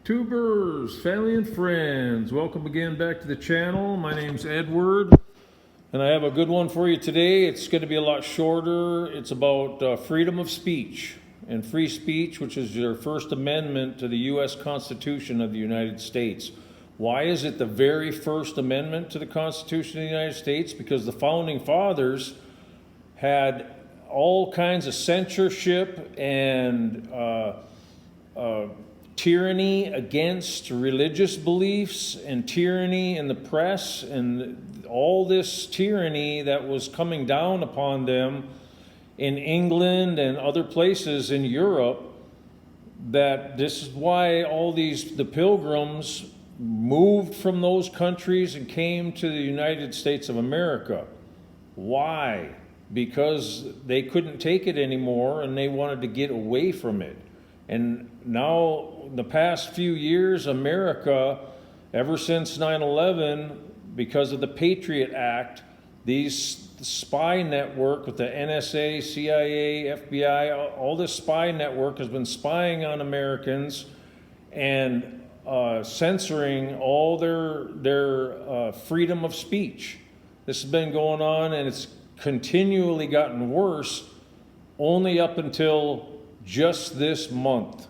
Tubers, family and friends, welcome again back to the channel. My name's Edward, and I have a good one for you today. It's going to be a lot shorter. It's about freedom of speech and free speech, which is your First Amendment to the U.S. Constitution of the United States. Why is it the very first amendment to the Constitution of the United States? Because the Founding Fathers had all kinds of censorship and tyranny against religious beliefs and tyranny in the press and all this tyranny that was coming down upon them in England and other places in Europe, that this is why the pilgrims moved from those countries and came to the United States of America. Why? Because they couldn't take it anymore and they wanted to get away from it. And now, the past few years, America, ever since 9/11, because of the Patriot Act, these spy network with the NSA, CIA, FBI, all this spy network has been spying on Americans and censoring all their freedom of speech. This has been going on, and it's continually gotten worse, only up until just this month.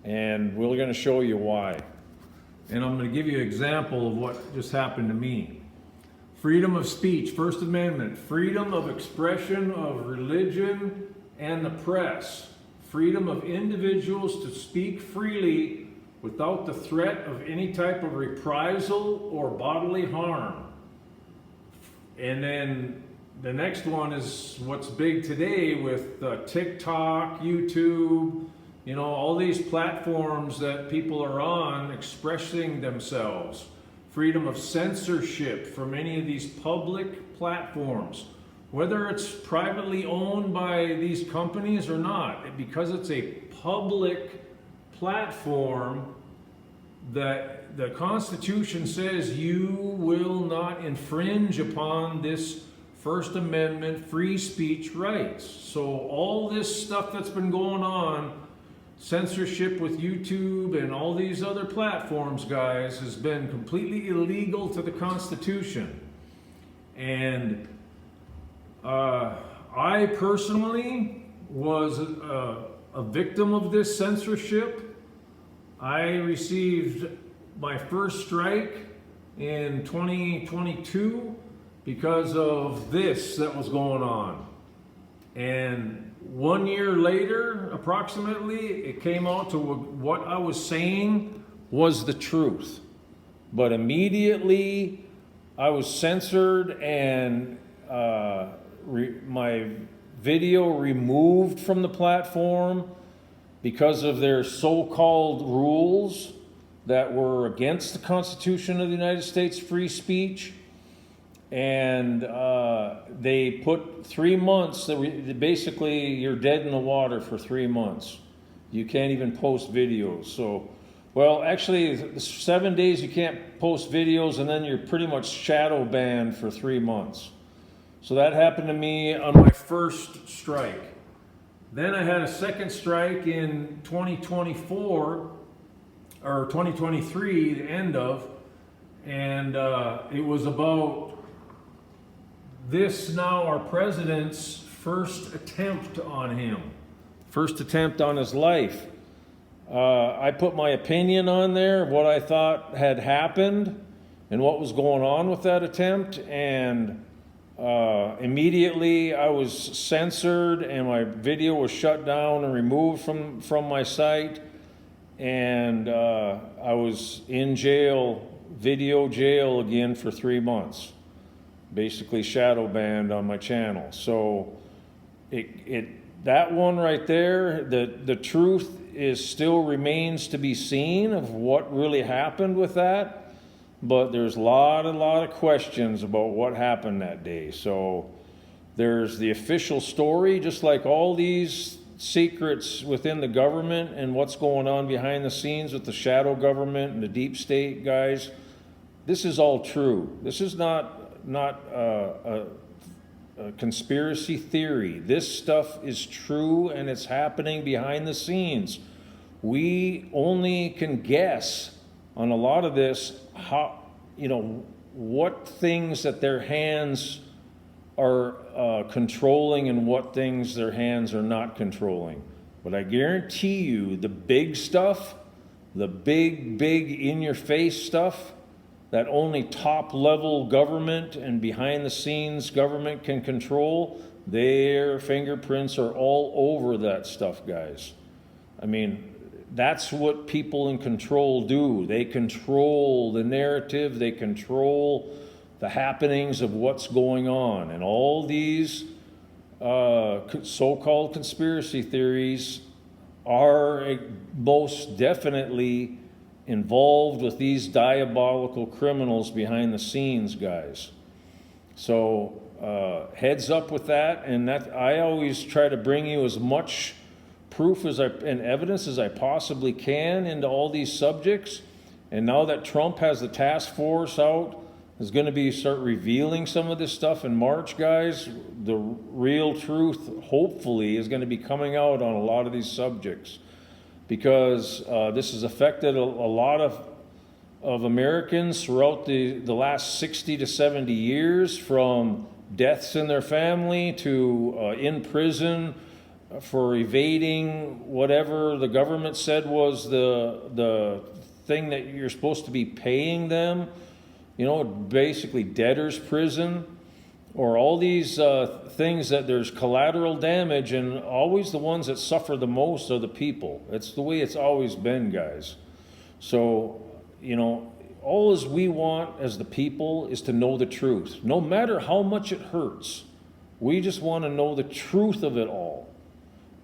And we're going to show you why. And I'm going to give you an example of what just happened to me. Freedom of speech, First Amendment, freedom of expression of religion and the press, freedom of individuals to speak freely without the threat of any type of reprisal or bodily harm. And then the next one is what's big today with TikTok, YouTube, all these platforms that people are on expressing themselves. Freedom of censorship from any of these public platforms, whether it's privately owned by these companies or not, because it's a public platform that the Constitution says you will not infringe upon this First Amendment free speech rights. So all this stuff that's been going on, censorship with YouTube and all these other platforms, guys, has been completely illegal to the Constitution. And I personally was a victim of this censorship. I received my first strike in 2022 because of this that was going on. And 1 year later, approximately, it came out to what I was saying was the truth. But immediately, I was censored and my video removed from the platform because of their so-called rules that were against the Constitution of the United States free speech. And they put 3 months, basically you're dead in the water for 3 months. You can't even post videos. So, well, actually 7 days you can't post videos, and then you're pretty much shadow banned for 3 months. So that happened to me on my first strike. Then I had a second strike in 2024, or 2023, the end of, and it was about our president's first attempt on him, first attempt on his life. I put my opinion on there, what I thought had happened and what was going on with that attempt, and immediately I was censored and my video was shut down and removed from my site, and I was in jail, video jail again for 3 months. Basically shadow banned on my channel. So that one right there, the truth still remains to be seen of what really happened with that, but there's a lot of questions about what happened that day. So there's the official story, just like all these secrets within the government and what's going on behind the scenes with the shadow government and the deep state guys. This is all true. This is not a conspiracy theory. This stuff is true, and it's happening behind the scenes. we only can guess on a lot of this, how, what things that their hands are controlling and what things their hands are not controlling. But I guarantee you the big stuff, the big in-your-face stuff that only top-level government and behind-the-scenes government can control, their fingerprints are all over that stuff, guys. I mean, that's what people in control do. They control the narrative, they control the happenings of what's going on. And all these so-called conspiracy theories are most definitely involved with these diabolical criminals behind the scenes, guys. So heads up with that. And that I always try to bring you as much proof and evidence as I possibly can into all these subjects. And now that Trump has the task force out, is going to start revealing some of this stuff in March, guys. The real truth, hopefully, is going to be coming out on a lot of these subjects, because this has affected a lot of Americans throughout the last 60 to 70 years, from deaths in their family to in prison for evading whatever the government said was the thing that you're supposed to be paying them. Basically debtor's prison, or all these things that there's collateral damage, and always the ones that suffer the most are the people. It's the way it's always been, guys. So, all as we want as the people is to know the truth, no matter how much it hurts. We just want to know the truth of it all.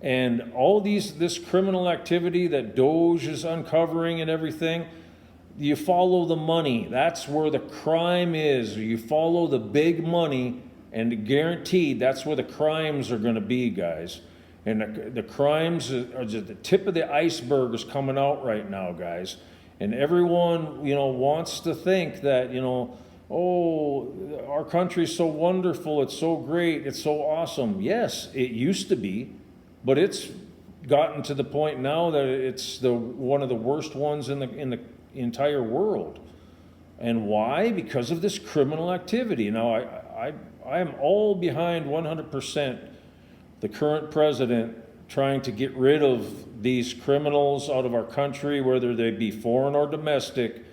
And all this criminal activity that DOJ is uncovering and everything, you follow the money. That's where the crime is. You follow the big money, and guaranteed that's where the crimes are going to be, guys. And the crimes are just the tip of the iceberg is coming out right now, guys. And everyone, wants to think that, oh, our country's so wonderful, it's so great, it's so awesome. Yes, it used to be, but it's gotten to the point now that it's one of the worst ones in the entire world. And why? Because of this criminal activity. Now, I am all behind 100% the current president trying to get rid of these criminals out of our country, whether they be foreign or domestic,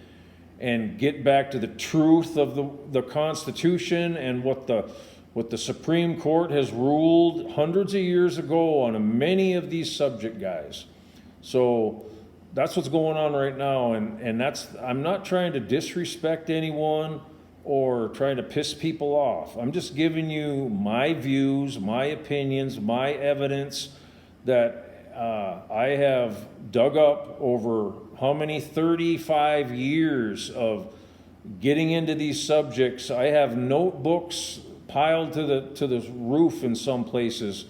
and get back to the truth of the Constitution and what the Supreme Court has ruled hundreds of years ago on many of these subject, guys. So that's what's going on right now, and I'm not trying to disrespect anyone or trying to piss people off. I'm just giving you my views, my opinions, my evidence that I have dug up over how many 35 years of getting into these subjects. I have notebooks piled to the roof in some places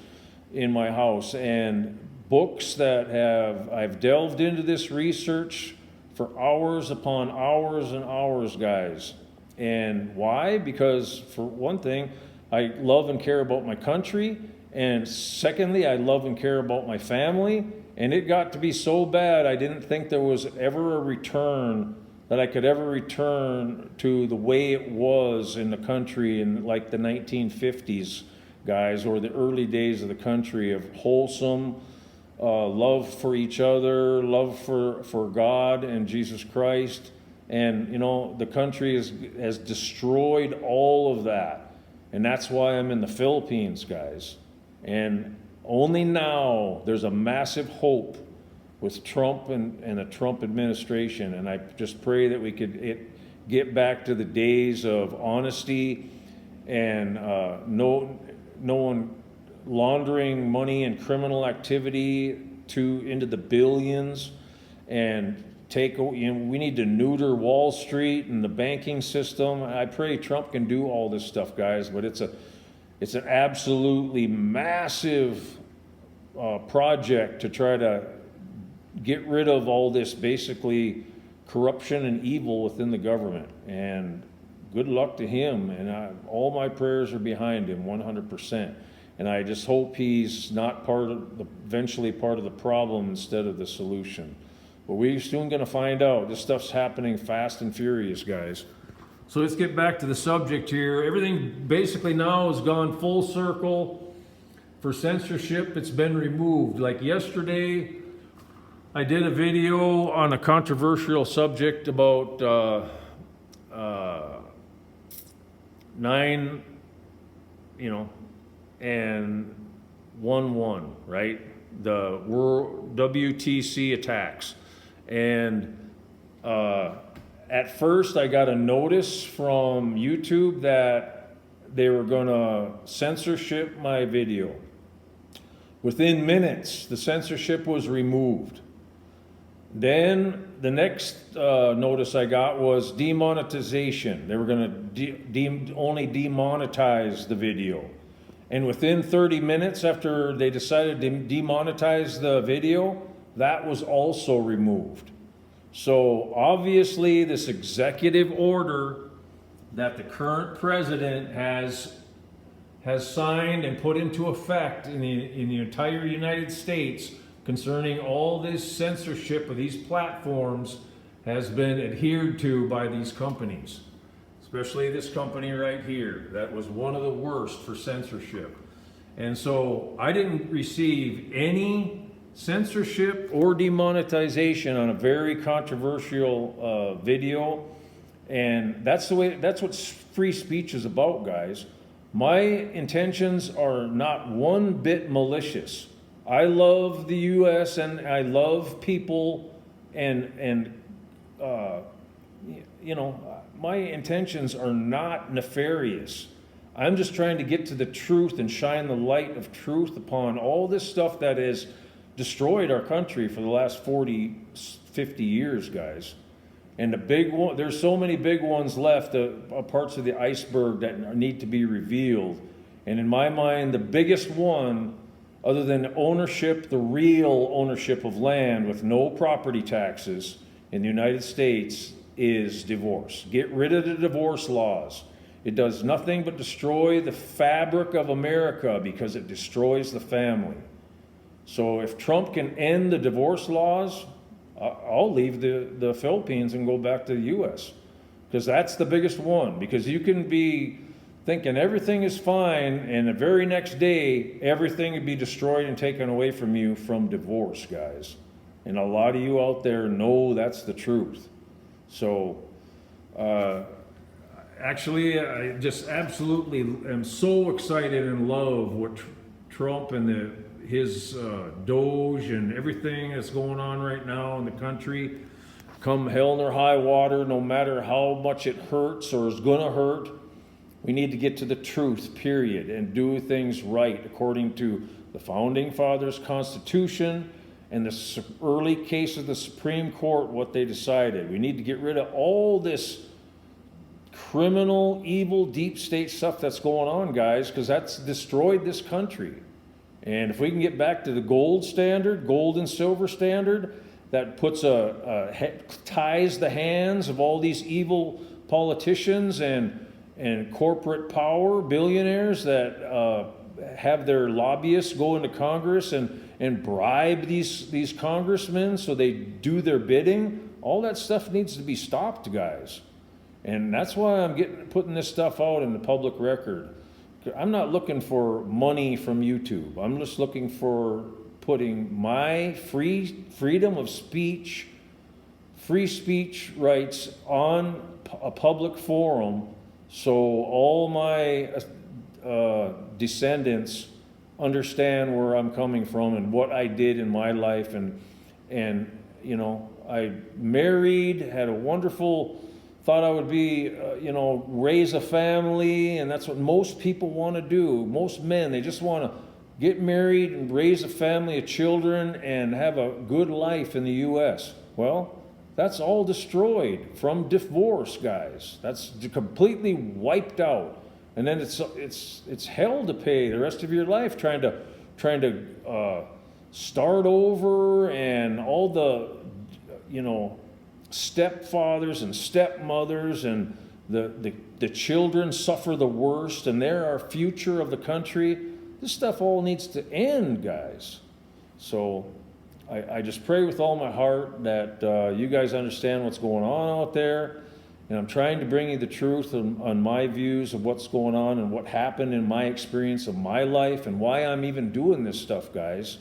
in my house, and books that I've delved into this research for hours upon hours and hours, guys. And why? Because for one thing, I love and care about my country, and secondly, I love and care about my family. And it got to be so bad, I didn't think there was ever a return, that I could ever return to the way it was in the country in like the 1950s, guys, or the early days of the country, of wholesome love for each other, love for God and Jesus Christ. And, the country has destroyed all of that. And that's why I'm in the Philippines, guys. And only now there's a massive hope with Trump and the Trump administration. And I just pray that we could get back to the days of honesty and no one laundering money and criminal activity into the billions, and we need to neuter Wall Street and the banking system. I pray Trump can do all this stuff, guys, but it's an absolutely massive project to try to get rid of all this basically corruption and evil within the government. And good luck to him, and all my prayers are behind him 100%. And I just hope he's not eventually part of the problem instead of the solution. But we're soon going to find out. This stuff's happening fast and furious, guys. So let's get back to the subject here. Everything basically now has gone full circle. For censorship, it's been removed. Like yesterday, I did a video on a controversial subject about 9, and 1/1, right? The WTC attacks. And at first I got a notice from YouTube that they were gonna censorship my video. Within minutes, the censorship was removed. Then the next notice I got was demonetization. They were gonna only demonetize the video. And within 30 minutes after they decided to demonetize the video, that was also removed. So obviously this executive order that the current president has signed and put into effect in the entire United States concerning all this censorship of these platforms has been adhered to by these companies. Especially this company right here. That was one of the worst for censorship. And so I didn't receive any censorship or demonetization on a very controversial video. And that's what free speech is about, guys. My intentions are not one bit malicious. I love the U.S. and I love people and my intentions are not nefarious. I'm just trying to get to the truth and shine the light of truth upon all this stuff that has destroyed our country for the last 40, 50 years, guys. And the big one, there's so many big ones left, parts of the iceberg that need to be revealed. And in my mind, the biggest one, other than ownership, the real ownership of land with no property taxes in the United States, is divorce. Get rid of the divorce laws. It does nothing but destroy the fabric of America because it destroys the family. So if Trump can end the divorce laws, I'll leave the Philippines and go back to the U.S. because that's the biggest one. Because you can be thinking everything is fine and the very next day everything would be destroyed and taken away from you from divorce, guys. And a lot of you out there know that's the truth. So, actually, I just absolutely am so excited and love what Trump and his Doge and everything that's going on right now in the country. Come hell or high water, no matter how much it hurts or is going to hurt, we need to get to the truth, period, and do things right according to the Founding Fathers' Constitution and the early case of the Supreme Court, what they decided. We need to get rid of all this criminal, evil, deep state stuff that's going on, guys, because that's destroyed this country. And if we can get back to the gold standard, gold and silver standard, that puts ties the hands of all these evil politicians and corporate power, billionaires that have their lobbyists go into Congress and bribe these congressmen so they do their bidding. All that stuff needs to be stopped, guys. And that's why I'm putting this stuff out in the public record. I'm not looking for money from YouTube. I'm just looking for putting my freedom of speech, free speech rights on a public forum so all my descendants understand where I'm coming from and what I did in my life. And I married, had a wonderful, thought I would be, raise a family, and that's what most people want to do. Most men, they just want to get married and raise a family of children and have a good life in the U.S. Well, that's all destroyed from divorce, guys. That's completely wiped out. And then it's hell to pay the rest of your life trying to start over, and all the stepfathers and stepmothers and the children suffer the worst, and they're our future of the country. This stuff all needs to end, guys. So I just pray with all my heart that you guys understand what's going on out there. And I'm trying to bring you the truth on my views of what's going on and what happened in my experience of my life and why I'm even doing this stuff, guys.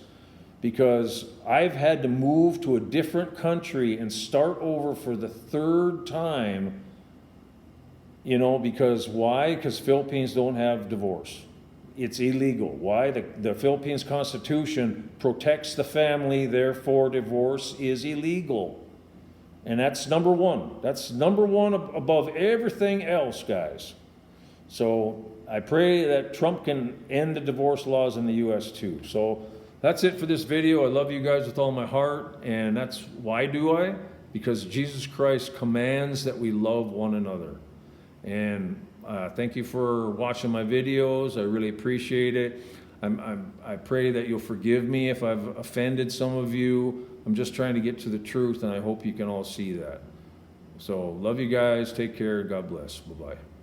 Because I've had to move to a different country and start over for the third time. You know, because why? Because Philippines don't have divorce. It's illegal. Why? The Philippines Constitution protects the family, therefore divorce is illegal. And that's number one. That's number one above everything else, guys. So I pray that Trump can end the divorce laws in the U.S. too. So that's it for this video. I love you guys with all my heart. And that's why do I? Because Jesus Christ commands that we love one another. And thank you for watching my videos. I really appreciate it. I pray that you'll forgive me if I've offended some of you. I'm just trying to get to the truth, and I hope you can all see that. So, love you guys. Take care. God bless. Bye-bye.